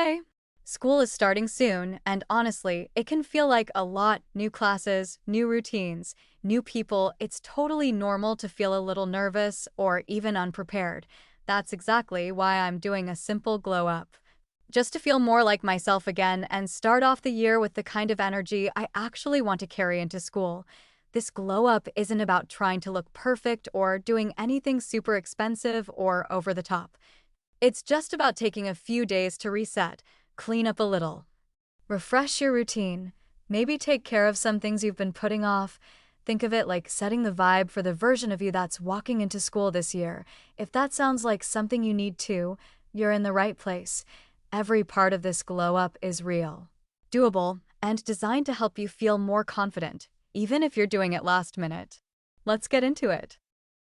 Hey, school is starting soon, and honestly, it can feel like a lot new classes, new routines, new people. It's totally normal to feel a little nervous or even unprepared. That's exactly why I'm doing a simple glow up. Just to feel more like myself again and start off the year with the kind of energy I actually want to carry into school. This glow up isn't about trying to look perfect or doing anything super expensive or over the top. It's just about taking a few days to reset, clean up a little, refresh your routine, maybe take care of some things you've been putting off. Think of it like setting the vibe for the version of you that's walking into school this year. If that sounds like something you need to, you're in the right place. Every part of this glow up is real, doable, and designed to help you feel more confident, even if you're doing it last minute. Let's get into it.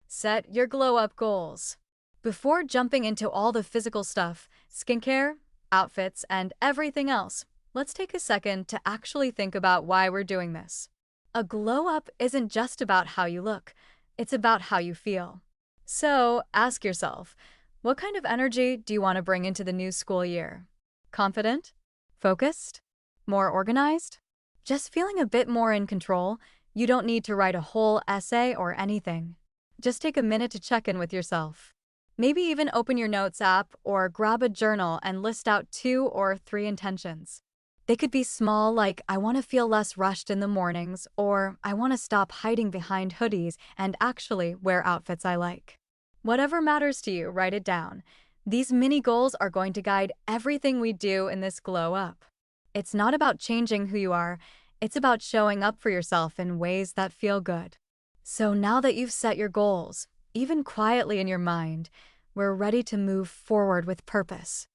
Set your glow up goals. Before jumping into all the physical stuff, skincare, outfits, and everything else, let's take a second to actually think about why we're doing this. A glow up isn't just about how you look, it's about how you feel. So ask yourself, what kind of energy do you want to bring into the new school year? Confident? Focused? More organized? Just feeling a bit more in control? You don't need to write a whole essay or anything. Just take a minute to check in with yourself. Maybe even open your notes app or grab a journal and list out 2 or 3 intentions. They could be small, like I want to feel less rushed in the mornings, or I want to stop hiding behind hoodies and actually wear outfits I like. Whatever matters to you, write it down. These mini goals are going to guide everything we do in this glow up. It's not about changing who you are, it's about showing up for yourself in ways that feel good. So now that you've set your goals, even quietly in your mind, we're ready to move forward with purpose.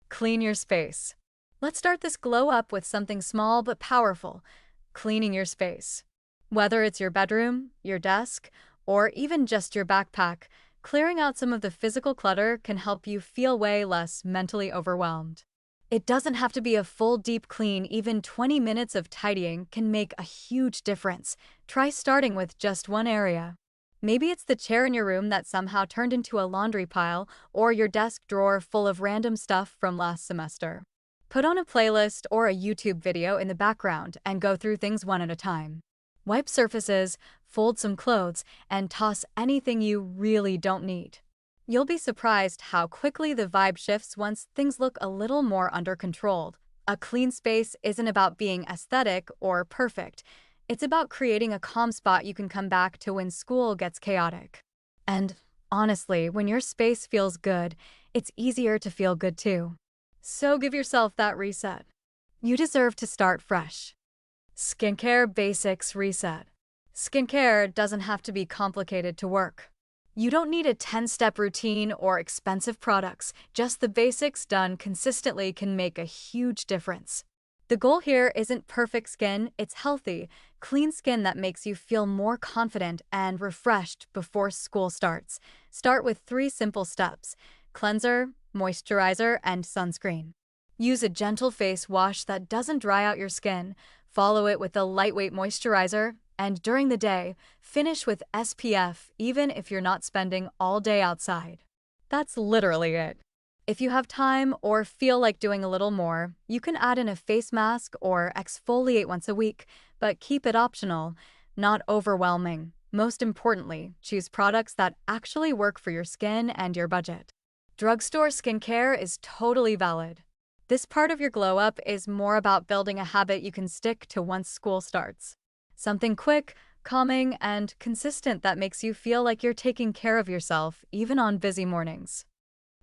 Clean your space. Let's start this glow up with something small but powerful, cleaning your space. Whether it's your bedroom, your desk, or even just your backpack, clearing out some of the physical clutter can help you feel way less mentally overwhelmed. It doesn't have to be a full deep clean, even 20 minutes of tidying can make a huge difference. Try starting with just one area. Maybe it's the chair in your room that somehow turned into a laundry pile, or your desk drawer full of random stuff from last semester. Put on a playlist or a YouTube video in the background and go through things one at a time. Wipe surfaces, fold some clothes, and toss anything you really don't need. You'll be surprised how quickly the vibe shifts once things look a little more under control. A clean space isn't about being aesthetic or perfect. It's about creating a calm spot you can come back to when school gets chaotic. And honestly, when your space feels good, it's easier to feel good too. So give yourself that reset. You deserve to start fresh. Skincare Basics Reset. Skincare doesn't have to be complicated to work. You don't need a 10-step routine or expensive products. Just the basics done consistently can make a huge difference. The goal here isn't perfect skin, it's healthy, clean skin that makes you feel more confident and refreshed before school starts. Start with 3 simple steps: cleanser, moisturizer, and sunscreen. Use a gentle face wash that doesn't dry out your skin. Follow it with a lightweight moisturizer, and during the day, finish with SPF even if you're not spending all day outside. That's literally it. If you have time or feel like doing a little more, you can add in a face mask or exfoliate once a week, but keep it optional, not overwhelming. Most importantly, choose products that actually work for your skin and your budget. Drugstore skincare is totally valid. This part of your glow up is more about building a habit you can stick to once school starts. Something quick, calming, and consistent that makes you feel like you're taking care of yourself even on busy mornings.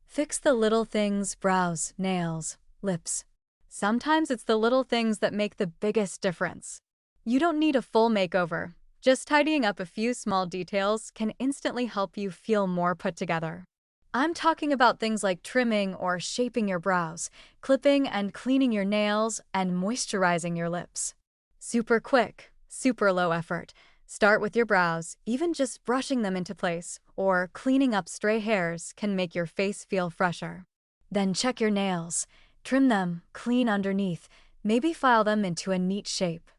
Fix the little things: brows, nails, lips. Sometimes it's the little things that make the biggest difference. You don't need a full makeover. Just tidying up a few small details can instantly help you feel more put together. I'm talking about things like trimming or shaping your brows, clipping and cleaning your nails, and moisturizing your lips. Super quick, super low effort. Start with your brows. Even just brushing them into place or cleaning up stray hairs can make your face feel fresher. Then check your nails. Trim them, clean underneath, maybe file them into a neat shape.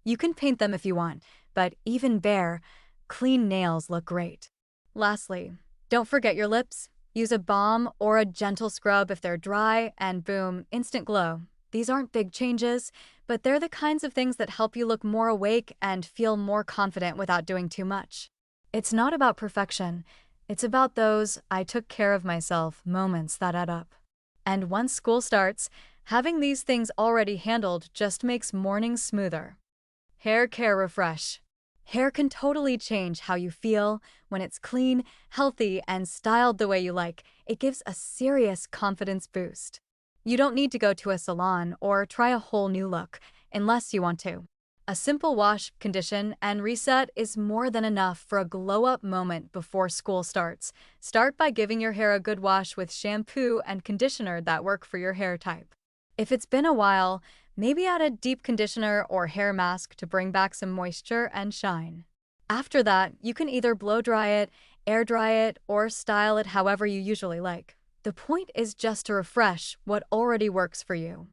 You can paint them if you want, but even bare, clean nails look great. Lastly, don't forget your lips. Use a balm or a gentle scrub if they're dry, and boom, instant glow. These aren't big changes, but they're the kinds of things that help you look more awake and feel more confident without doing too much. It's not about perfection. It's about those I took care of myself moments that add up. And once school starts, having these things already handled just makes mornings smoother. Hair care refresh. Hair can totally change how you feel when it's clean, healthy, and styled the way you like. It gives a serious confidence boost. You don't need to go to a salon or try a whole new look unless you want to. A simple wash, condition, and reset is more than enough for a glow-up moment before school starts. Start by giving your hair a good wash with shampoo and conditioner that work for your hair type. If it's been a while, maybe add a deep conditioner or hair mask to bring back some moisture and shine. After that, you can either blow dry it, air dry it, or style it however you usually like. The point is just to refresh what already works for you.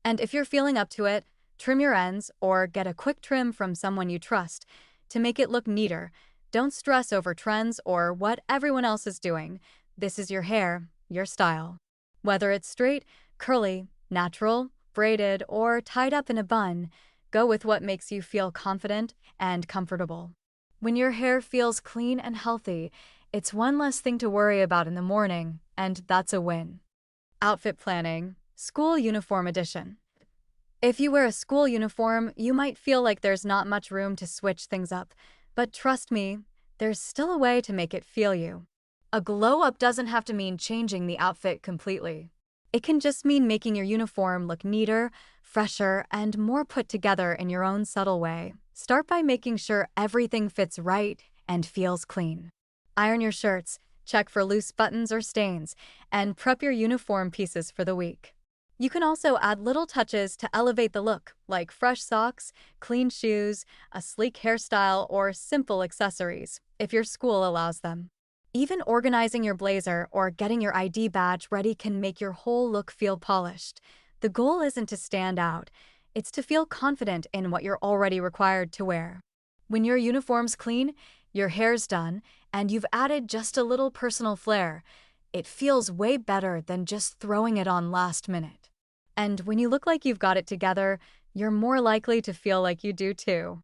And if you're feeling up to it, trim your ends or get a quick trim from someone you trust to make it look neater. Don't stress over trends or what everyone else is doing. This is your hair, your style. Whether it's straight, curly, natural, braided, or tied up in a bun, go with what makes you feel confident and comfortable. When your hair feels clean and healthy, it's one less thing to worry about in the morning, and that's a win. Outfit planning, school uniform edition. If you wear a school uniform, you might feel like there's not much room to switch things up, but trust me, there's still a way to make it feel you. A glow-up doesn't have to mean changing the outfit completely. It can just mean making your uniform look neater, fresher, and more put together in your own subtle way. Start by making sure everything fits right and feels clean. Iron your shirts, check for loose buttons or stains, and prep your uniform pieces for the week. You can also add little touches to elevate the look, like fresh socks, clean shoes, a sleek hairstyle, or simple accessories, if your school allows them. Even organizing your blazer or getting your ID badge ready can make your whole look feel polished. The goal isn't to stand out, it's to feel confident in what you're already required to wear. When your uniform's clean, your hair's done, and you've added just a little personal flair, it feels way better than just throwing it on last minute. And when you look like you've got it together, you're more likely to feel like you do too.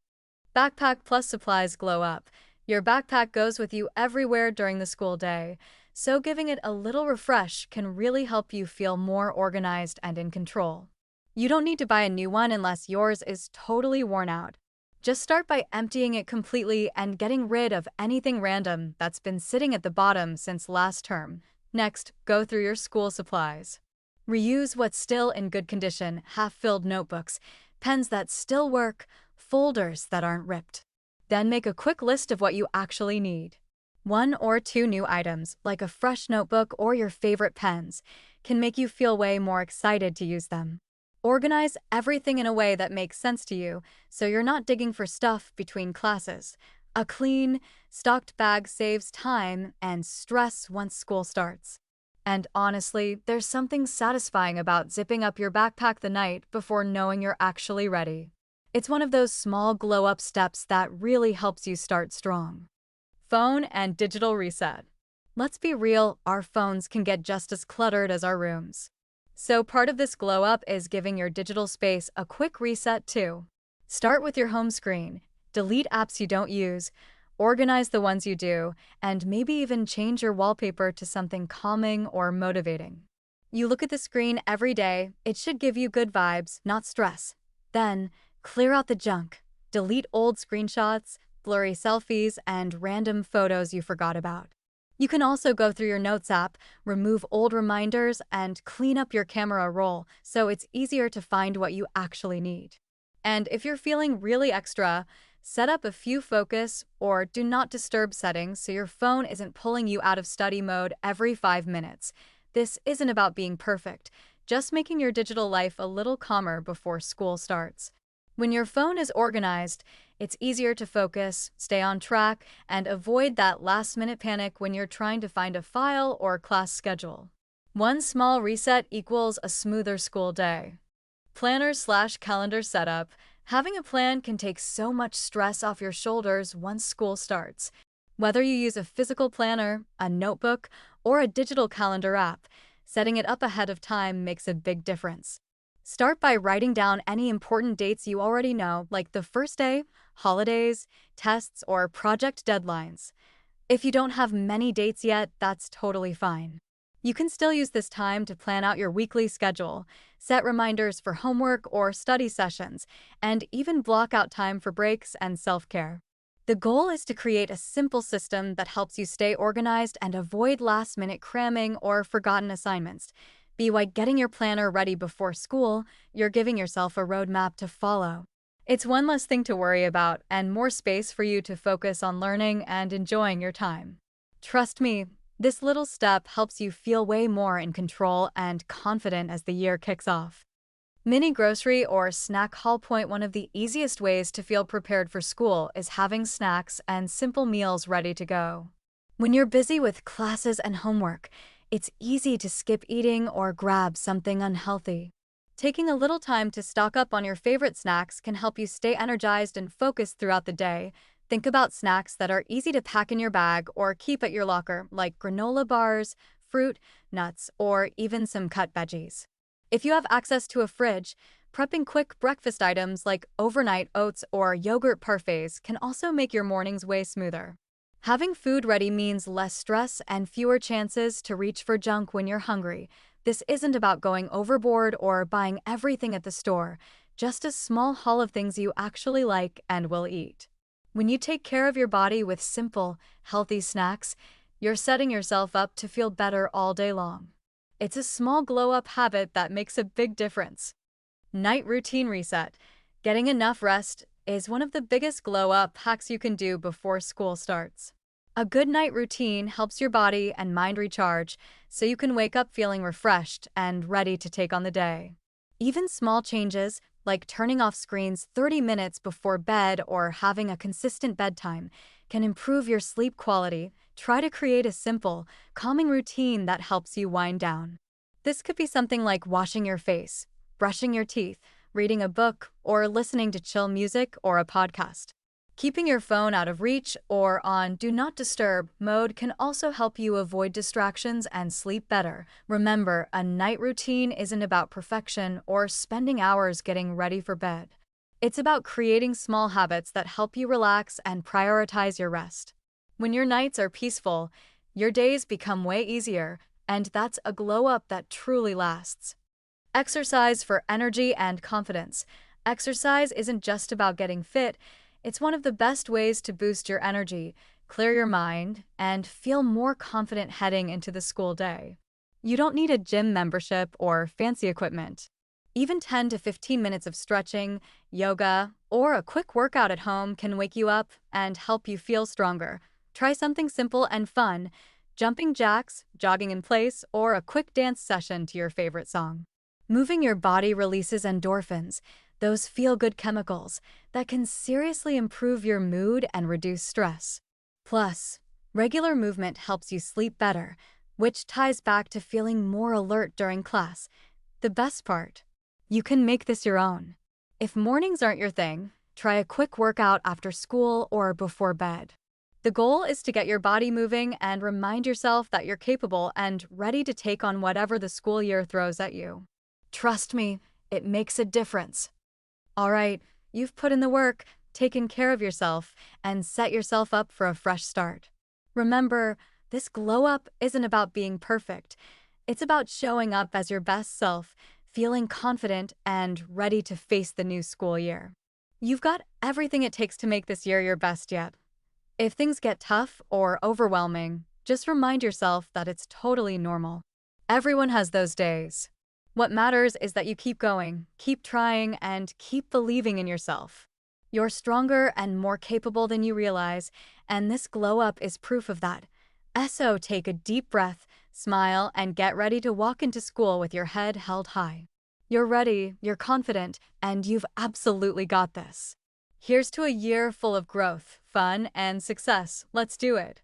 Backpack plus supplies glow up. Your backpack goes with you everywhere during the school day, so giving it a little refresh can really help you feel more organized and in control. You don't need to buy a new one unless yours is totally worn out. Just start by emptying it completely and getting rid of anything random that's been sitting at the bottom since last term. Next, go through your school supplies. Reuse what's still in good condition, half-filled notebooks, pens that still work, folders that aren't ripped. Then make a quick list of what you actually need. 1 or 2 new items, like a fresh notebook or your favorite pens, can make you feel way more excited to use them. Organize everything in a way that makes sense to you, so you're not digging for stuff between classes. A clean, stocked bag saves time and stress once school starts. And honestly, there's something satisfying about zipping up your backpack the night before knowing you're actually ready. It's one of those small glow-up steps that really helps you start strong. Phone and digital reset. Let's be real, our phones can get just as cluttered as our rooms. So part of this glow-up is giving your digital space a quick reset too. Start with your home screen, delete apps you don't use, organize the ones you do, and maybe even change your wallpaper to something calming or motivating. You look at the screen every day, it should give you good vibes, not stress. Then, clear out the junk. Delete old screenshots, blurry selfies, and random photos you forgot about. You can also go through your Notes app, remove old reminders, and clean up your camera roll so it's easier to find what you actually need. And if you're feeling really extra, set up a few focus or do not disturb settings so your phone isn't pulling you out of study mode every 5 minutes. This isn't about being perfect, just making your digital life a little calmer before school starts. When your phone is organized, it's easier to focus, stay on track, and avoid that last-minute panic when you're trying to find a file or class schedule. One small reset equals a smoother school day. Planner/calendar setup. Having a plan can take so much stress off your shoulders once school starts. Whether you use a physical planner, a notebook, or a digital calendar app, setting it up ahead of time makes a big difference. Start by writing down any important dates you already know, like the first day, holidays, tests, or project deadlines. If you don't have many dates yet, that's totally fine. You can still use this time to plan out your weekly schedule, set reminders for homework or study sessions, and even block out time for breaks and self-care. The goal is to create a simple system that helps you stay organized and avoid last-minute cramming or forgotten assignments. By getting your planner ready before school, you're giving yourself a roadmap to follow. It's one less thing to worry about and more space for you to focus on learning and enjoying your time. Trust me, this little step helps you feel way more in control and confident as the year kicks off. Mini grocery or snack haul point. One of the easiest ways to feel prepared for school is having snacks and simple meals ready to go. When you're busy with classes and homework, it's easy to skip eating or grab something unhealthy. Taking a little time to stock up on your favorite snacks can help you stay energized and focused throughout the day. Think about snacks that are easy to pack in your bag or keep at your locker, like granola bars, fruit, nuts, or even some cut veggies. If you have access to a fridge, prepping quick breakfast items like overnight oats or yogurt parfaits can also make your mornings way smoother. Having food ready means less stress and fewer chances to reach for junk when you're hungry. This isn't about going overboard or buying everything at the store, just a small haul of things you actually like and will eat. When you take care of your body with simple, healthy snacks, you're setting yourself up to feel better all day long. It's a small glow-up habit that makes a big difference. Night routine reset. Getting enough rest is one of the biggest glow-up hacks you can do before school starts. A good night routine helps your body and mind recharge so you can wake up feeling refreshed and ready to take on the day. Even small changes, like turning off screens 30 minutes before bed or having a consistent bedtime, can improve your sleep quality. Try to create a simple, calming routine that helps you wind down. This could be something like washing your face, brushing your teeth, reading a book, or listening to chill music or a podcast. Keeping your phone out of reach or on Do Not Disturb mode can also help you avoid distractions and sleep better. Remember, a night routine isn't about perfection or spending hours getting ready for bed. It's about creating small habits that help you relax and prioritize your rest. When your nights are peaceful, your days become way easier, and that's a glow-up that truly lasts. Exercise for energy and confidence. Exercise isn't just about getting fit. It's one of the best ways to boost your energy, clear your mind, and feel more confident heading into the school day. You don't need a gym membership or fancy equipment. Even 10 to 15 minutes of stretching, yoga, or a quick workout at home can wake you up and help you feel stronger. Try something simple and fun, jumping jacks, jogging in place, or a quick dance session to your favorite song. Moving your body releases endorphins, those feel-good chemicals that can seriously improve your mood and reduce stress. Plus, regular movement helps you sleep better, which ties back to feeling more alert during class. The best part? You can make this your own. If mornings aren't your thing, try a quick workout after school or before bed. The goal is to get your body moving and remind yourself that you're capable and ready to take on whatever the school year throws at you. Trust me, it makes a difference. All right, you've put in the work, taken care of yourself, and set yourself up for a fresh start. Remember, this glow-up isn't about being perfect. It's about showing up as your best self, feeling confident and ready to face the new school year. You've got everything it takes to make this year your best yet. If things get tough or overwhelming, just remind yourself that it's totally normal. Everyone has those days. What matters is that you keep going, keep trying, and keep believing in yourself. You're stronger and more capable than you realize, and this glow-up is proof of that. So take a deep breath, smile, and get ready to walk into school with your head held high. You're ready, you're confident, and you've absolutely got this. Here's to a year full of growth, fun, and success. Let's do it.